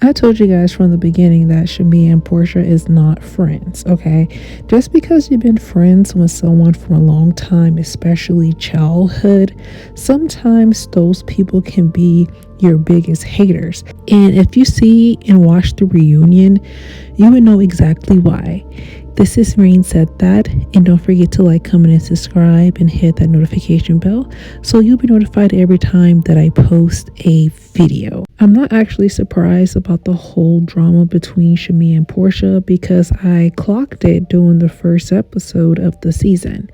I told you guys from the beginning that Shamea and Porsha is not friends, okay? Just because you've been friends with someone for a long time, especially childhood, sometimes those people can be your biggest haters. And if you see and watch the reunion, you would know exactly why. This is Rain Said That, and don't forget to like, comment, and subscribe, and hit that notification bell so you'll be notified every time that I post a video. I'm not actually surprised about the whole drama between Shamea and Porsha because I clocked it during the first episode of the season.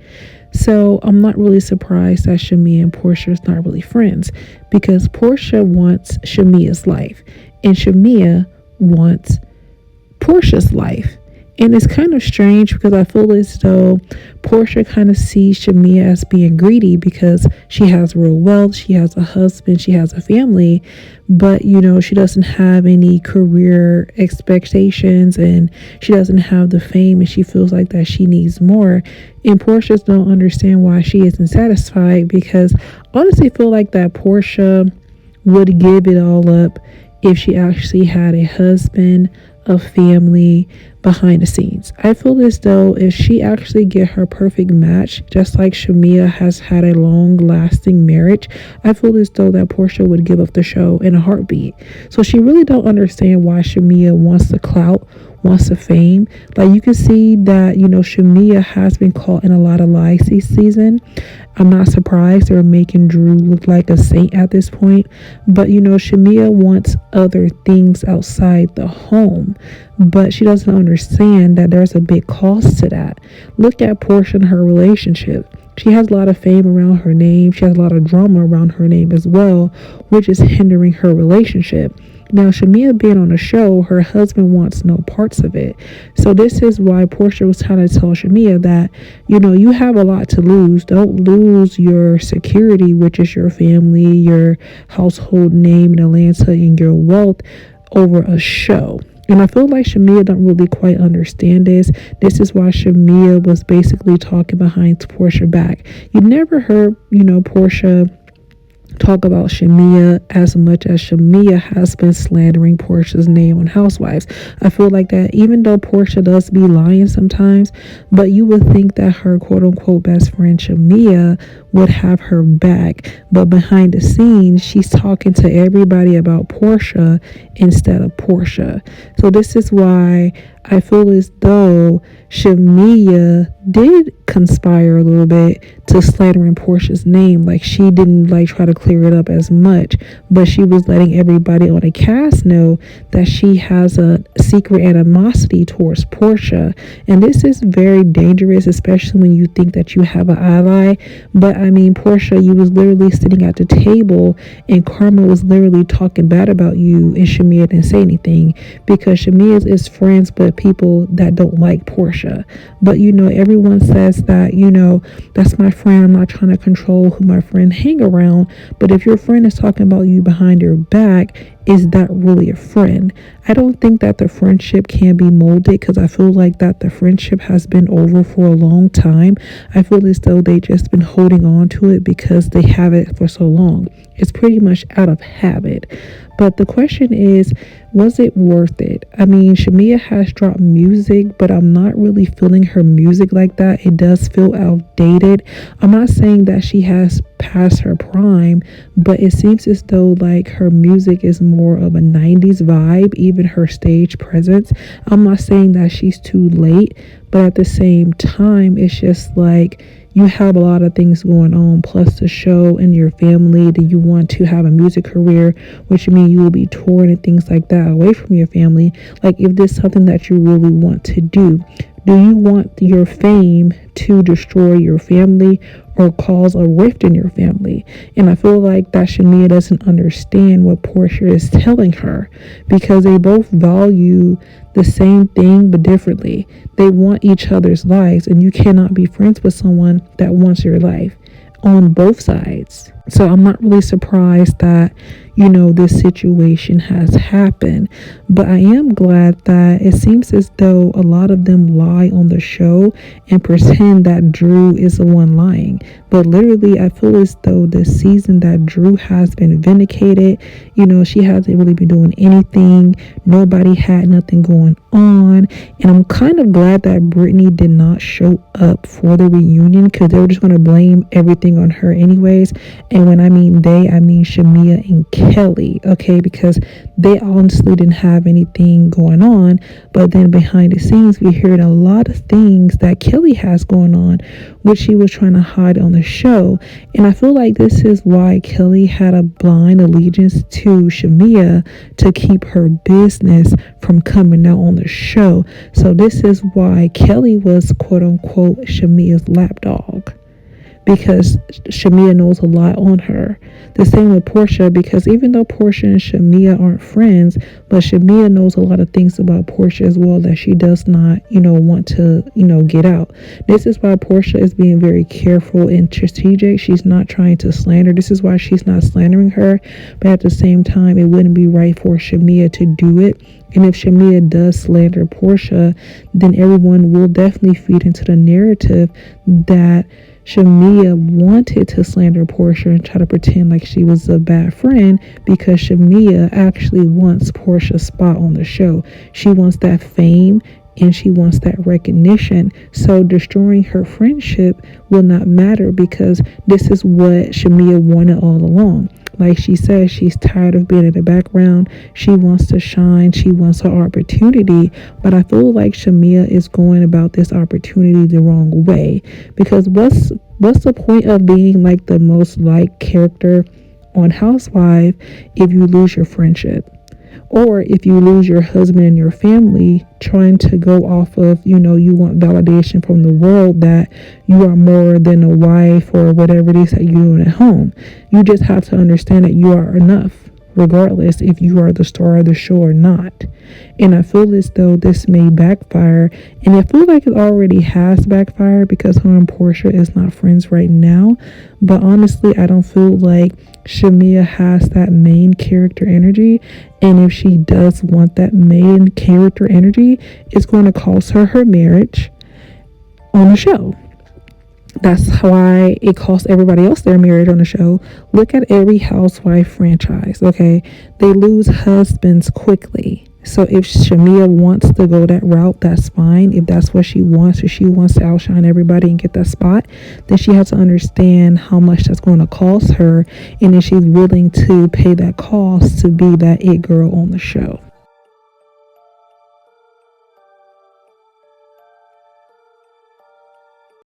So I'm not really surprised that Shamea and Porsha is not really friends because Porsha wants Shamea's life and Shamea wants Porsha's life. And it's kind of strange because I feel as though Porsha kind of sees Shamea as being greedy because she has real wealth, she has a husband, she has a family, but she doesn't have any career expectations and she doesn't have the fame and she feels like that she needs more. And Porsha don't understand why she isn't satisfied because I honestly feel like that Porsha would give it all up if she actually had a husband, a family behind the scenes. I feel as though if she actually get her perfect match, just like Shamea has had a long lasting marriage, I feel as though that Porsha would give up the show in a heartbeat. So she really don't understand why Shamea wants the clout, wants the fame. Like you can see that, Shamea has been caught in a lot of lies this season. I'm not surprised they're making Drew look like a saint at this point. But, Shamea wants other things outside the home. But she doesn't understand that there's a big cost to that. Look at Porsha and her relationship. She has a lot of fame around her name. She has a lot of drama around her name as well, which is hindering her relationship. Now, Shamea being on the show, her husband wants no parts of it. So this is why Porsha was trying to tell Shamea that, you have a lot to lose. Don't lose your security, which is your family, your household name in Atlanta, and your wealth over a show. And I feel like Shamea don't really quite understand this. This is why Shamea was basically talking behind Porsha back. You never heard, Porsha talk about Shamea as much as Shamea has been slandering Porsha's name on Housewives. I feel like that even though Porsha does be lying sometimes, but you would think that her quote unquote best friend Shamea would have her back. But behind the scenes, she's talking to everybody about Porsha instead of Porsha. So this is why I feel as though Shamea did conspire a little bit to slandering Porsha's name. Like she didn't try to clear it up as much, but she was letting everybody on the cast know that she has a secret animosity towards Porsha. And this is very dangerous, especially when you think that you have an ally. But I mean, Porsha, you was literally sitting at the table and Karma was literally talking bad about you and Shamea didn't say anything because Shamea is friends with people that don't like Porsha. But everyone says that, that's my friend. I'm not trying to control who my friend hang around. But if your friend is talking about you behind your back, is that really a friend? I don't think that the friendship can be molded because I feel like that the friendship has been over for a long time. I feel as though they just been holding on to it because they have it for so long. It's pretty much out of habit. But the question is, was it worth it? I mean, Shamea has dropped music, but I'm not really feeling her music like that. It does feel outdated. I'm not saying that she has passed her prime, but it seems as though her music is more of a 90s vibe, even her stage presence. I'm not saying that she's too late, but at the same time, it's just you have a lot of things going on, plus the show and your family, that you want to have a music career, which means you will be touring and things like that away from your family. If this is something that you really want to do you want your fame to destroy your family or cause a rift in your family? And I feel like that Shamea doesn't understand what Porsha is telling her because they both value the same thing but differently. They want each other's lives, and you cannot be friends with someone that wants your life on both sides. So I'm not really surprised that, this situation has happened. But I am glad that it seems as though a lot of them lie on the show and pretend that Drew is the one lying. But literally, I feel as though this season that Drew has been vindicated. She hasn't really been doing anything. Nobody had nothing going on. And I'm kind of glad that Brittany did not show up for the reunion, because they were just going to blame everything on her anyways. And when I mean they, I mean Shamea and Kelly, okay? Because they honestly didn't have anything going on. But then behind the scenes, we heard a lot of things that Kelly has going on, which she was trying to hide on the show. And I feel like this is why Kelly had a blind allegiance to Shamea, to keep her business from coming out on the show. So this is why Kelly was quote unquote Shamea's lapdog, because Shamea knows a lot on her. The same with Porsha, because even though Porsha and Shamea aren't friends, but Shamea knows a lot of things about Porsha as well that she does not, want to, get out. This is why Porsha is being very careful and strategic. She's not trying to slander. This is why she's not slandering her. But at the same time, it wouldn't be right for Shamea to do it. And if Shamea does slander Porsha, then everyone will definitely feed into the narrative that Shamea wanted to slander Porsha and try to pretend like she was a bad friend, because Shamea actually wants Porsha's spot on the show. She wants that fame and she wants that recognition. So destroying her friendship will not matter, because this is what Shamea wanted all along. Like she says, she's tired of being in the background. She wants to shine. She wants her opportunity. But I feel like Shamea is going about this opportunity the wrong way. Because what's the point of being like the most liked character on Housewives if you lose your friendship? Or if you lose your husband and your family, trying to go off of, you want validation from the world that you are more than a wife or whatever it is that you're doing at home. You just have to understand that you are enough, regardless if you are the star of the show or not. And I feel as though this may backfire, and I feel like it already has backfired, because her and Porsha is not friends right now. But honestly, I don't feel like Shamea has that main character energy. And if she does want that main character energy, it's going to cost her her marriage on the show. That's why it costs everybody else their marriage on the show. Look at every housewife franchise, okay? They lose husbands quickly. So if Shamea wants to go that route, that's fine. If that's what she wants, if she wants to outshine everybody and get that spot, then she has to understand how much that's going to cost her, and if she's willing to pay that cost to be that it girl on the show.